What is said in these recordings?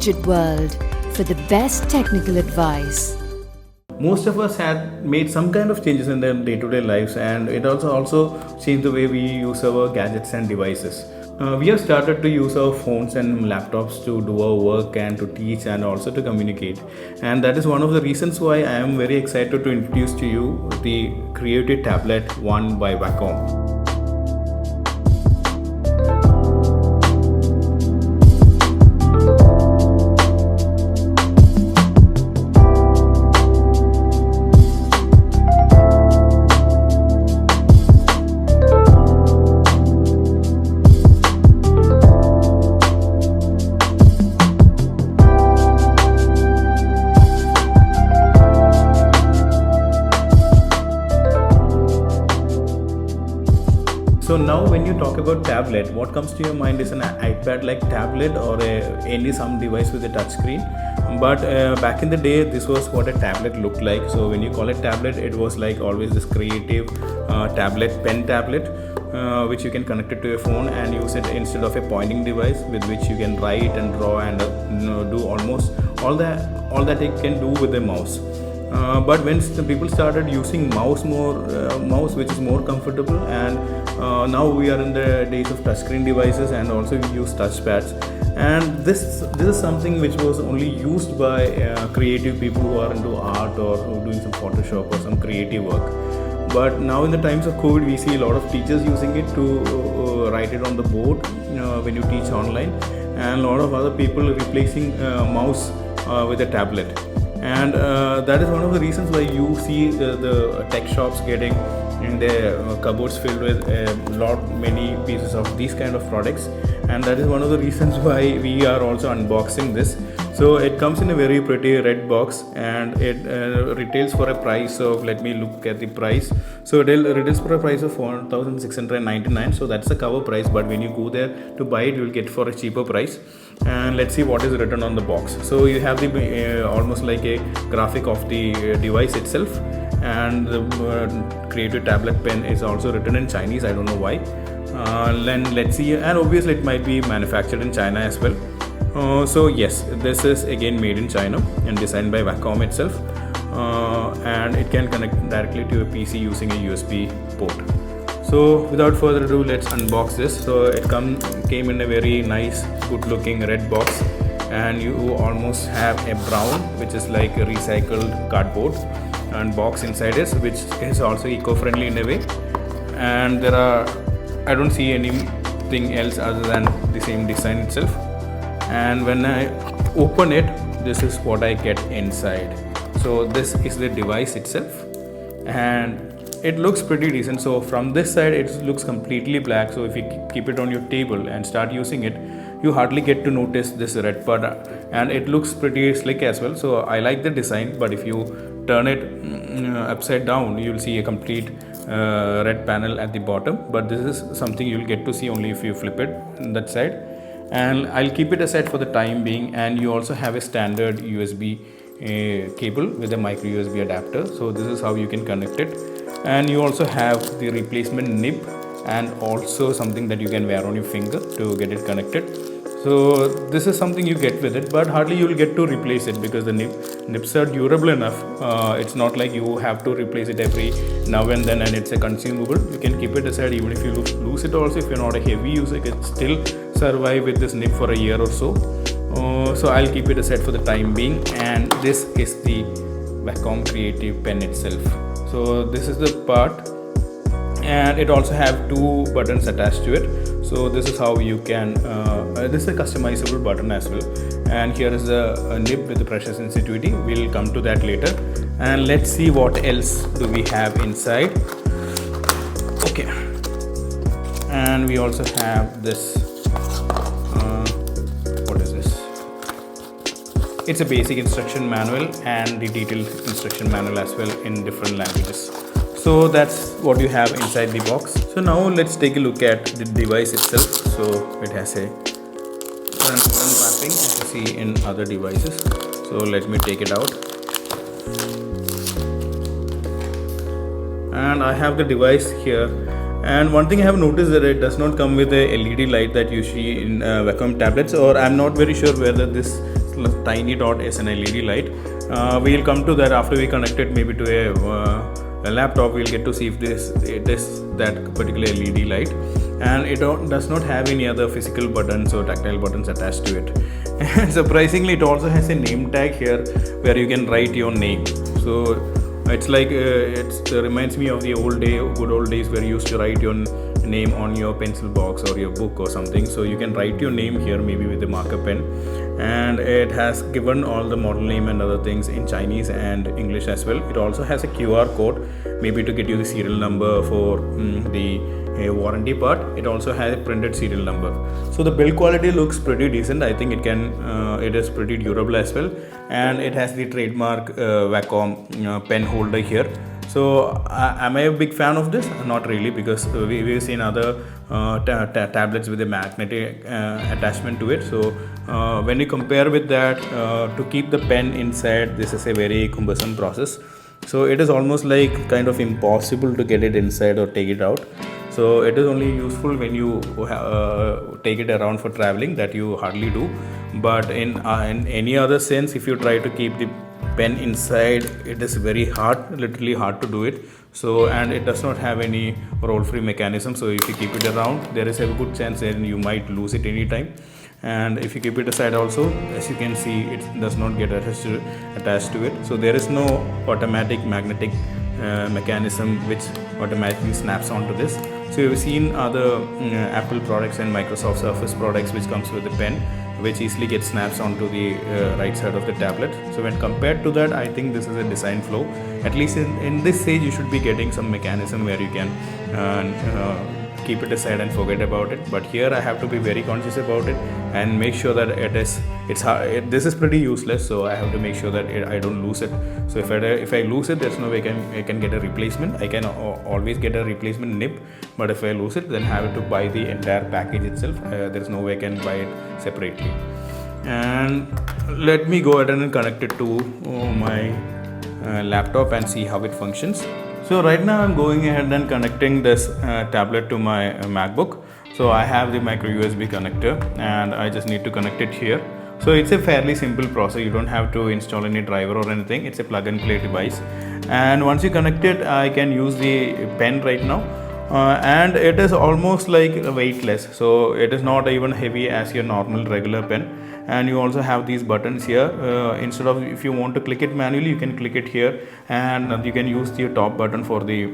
Gadget World for the best technical advice. Most of us had made some kind of changes in their day-to-day lives, and it also changed the way we use our gadgets and devices. We have started to use our phones and laptops to do our work and to teach and also to communicate, and that is one of the reasons why I am very excited to introduce to you the Creative Tablet 1 by Wacom. So now when you talk about tablet, what comes to your mind is an iPad like tablet or some device with a touch screen. But back in the day, this was what a tablet looked like. So when you call it tablet, it was like always this creative pen tablet, which you can connect it to your phone and use it instead of a pointing device with which you can write and draw and do almost all that it can do with a mouse. But when people started using mouse which is more comfortable, and now we are in the days of touchscreen devices and also we use touchpads, and this is something which was only used by creative people who are into art or who are doing some Photoshop or some creative work. But now in the times of COVID, we see a lot of teachers using it to write it on the board when you teach online, and a lot of other people replacing mouse with a tablet. And that is one of the reasons why you see the tech shops getting in their cupboards filled with many pieces of these kind of products, and that is one of the reasons why we are also unboxing this. So it comes in a very pretty red box, and it retails for a price of, let me look at the price. So it retails for a price of 4,699. So that's the cover price, but when you go there to buy it, you will get for a cheaper price. And let's see what is written on the box. So you have the almost like a graphic of the device itself, and the Creative Tablet pen is also written in Chinese. I don't know why. Then let's see, and obviously it might be manufactured in China as well. So yes, this is again made in China and designed by Wacom itself, and it can connect directly to a PC using a USB port. So without further ado, let's unbox this. So it came in a very nice, good looking red box, and you almost have a brown, which is like a recycled cardboard, and box inside it, which is also eco-friendly in a way. And I don't see anything else other than the same design itself. And when I open it, this is what I get inside. So this is the device itself, and it looks pretty decent. So from this side, it looks completely black. So if you keep it on your table and start using it, you hardly get to notice this red part, and it looks pretty slick as well. So I like the design, but if you turn it upside down, you'll see a complete red panel at the bottom. But this is something you'll get to see only if you flip it on that side. And I'll keep it aside for the time being. And you also have a standard USB cable with a micro USB adapter. So this is how you can connect it. And you also have the replacement nib, and also something that you can wear on your finger to get it connected. So this is something you get with it, but hardly you will get to replace it because the nibs are durable enough. It's not like you have to replace it every now and then, and it's a consumable. You can keep it aside. Even if you lose it also, if you're not a heavy user, you can still survive with this nib for a year or so. So I'll keep it aside for the time being. And this is the Wacom Creative Pen itself. So this is the part, and it also have two buttons attached to it. So this is how you can this is a customizable button as well, and here is the nib with the pressure sensitivity. We'll come to that later. And let's see what else do we have inside. Okay, and we also have this what is this? It's a basic instruction manual and the detailed instruction manual as well in different languages. So that's what you have inside the box. So now let's take a look at the device itself. So it has a unwrapping as you see in other devices. So let me take it out. And I have the device here. And one thing I have noticed that it does not come with a LED light that you see in Wacom tablets, or I'm not very sure whether this tiny dot is an LED light. We'll come to that after we connect it maybe to a laptop. We'll get to see if it is that particular LED light, and it does not have any other physical buttons or tactile buttons attached to it. And surprisingly, it also has a name tag here where you can write your name. So it's like it reminds me of the good old days where you used to write your name on your pencil box or your book or something. So you can write your name here maybe with a marker pen, and it has given all the model name and other things in Chinese and English as well. It also has a QR code maybe to get you the serial number for the warranty part. It also has a printed serial number. So the build quality looks pretty decent. I think it is pretty durable as well, and it has the trademark Wacom pen holder here. So am I a big fan of this? Not really, because we've seen other tablets with a magnetic attachment to it. So when you compare with that, to keep the pen inside, this is a very cumbersome process. So it is almost like kind of impossible to get it inside or take it out. So it is only useful when you take it around for traveling, that you hardly do. But in any other sense, if you try to keep the pen inside, it is very hard, literally hard to do it. So, and it does not have any roll-free mechanism. So if you keep it around, there is a good chance that you might lose it anytime. And if you keep it aside also, as you can see, it does not get attached to it. So there is no automatic magnetic mechanism which automatically snaps onto this. So you've seen other Apple products and Microsoft Surface products which comes with a pen, which easily gets snaps onto the right side of the tablet. So when compared to that, I think this is a design flaw. At least in this stage, you should be getting some mechanism where you can keep it aside and forget about it. But here I have to be very conscious about it and make sure that this is pretty useless. So I have to make sure that I don't lose it. So if I lose it, there's no way I can get a replacement. I can always get a replacement nib, but if I lose it, then I have to buy the entire package itself. There's no way I can buy it separately. And let me go ahead and connect it to my laptop and see how it functions. So right now I'm going ahead and connecting this tablet to my MacBook. So I have the micro USB connector, and I just need to connect it here. So it's a fairly simple process. You don't have to install any driver or anything. It's a plug and play device. And once you connect it, I can use the pen right now. And it is almost like weightless. So it is not even heavy as your normal regular pen. And you also have these buttons here. Instead of, if you want to click it manually, you can click it here, and you can use the top button for the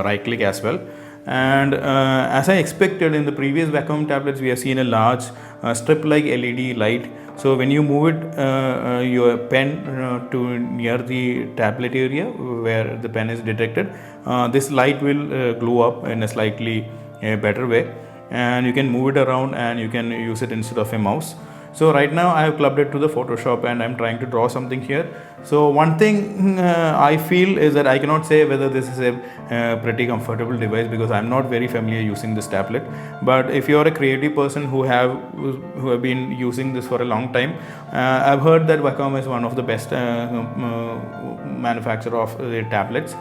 right click as well. And as I expected, in the previous Wacom tablets, we have seen a large strip like LED light. So when you move it, your pen to near the tablet area where the pen is detected, this light will glow up in a slightly better way, and you can move it around and you can use it instead of a mouse. So right now I have clubbed it to the Photoshop and I'm trying to draw something here. So one thing I feel is that I cannot say whether this is a pretty comfortable device, because I'm not very familiar using this tablet. But if you're a creative person who have been using this for a long time, I've heard that Wacom is one of the best manufacturer of tablets.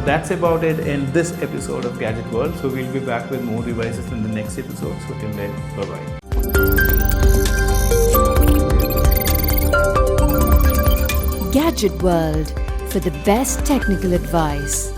That's about it in this episode of Gadget World. So we'll be back with more devices in the next episode. So till then, bye-bye. Gadget World, for the best technical advice.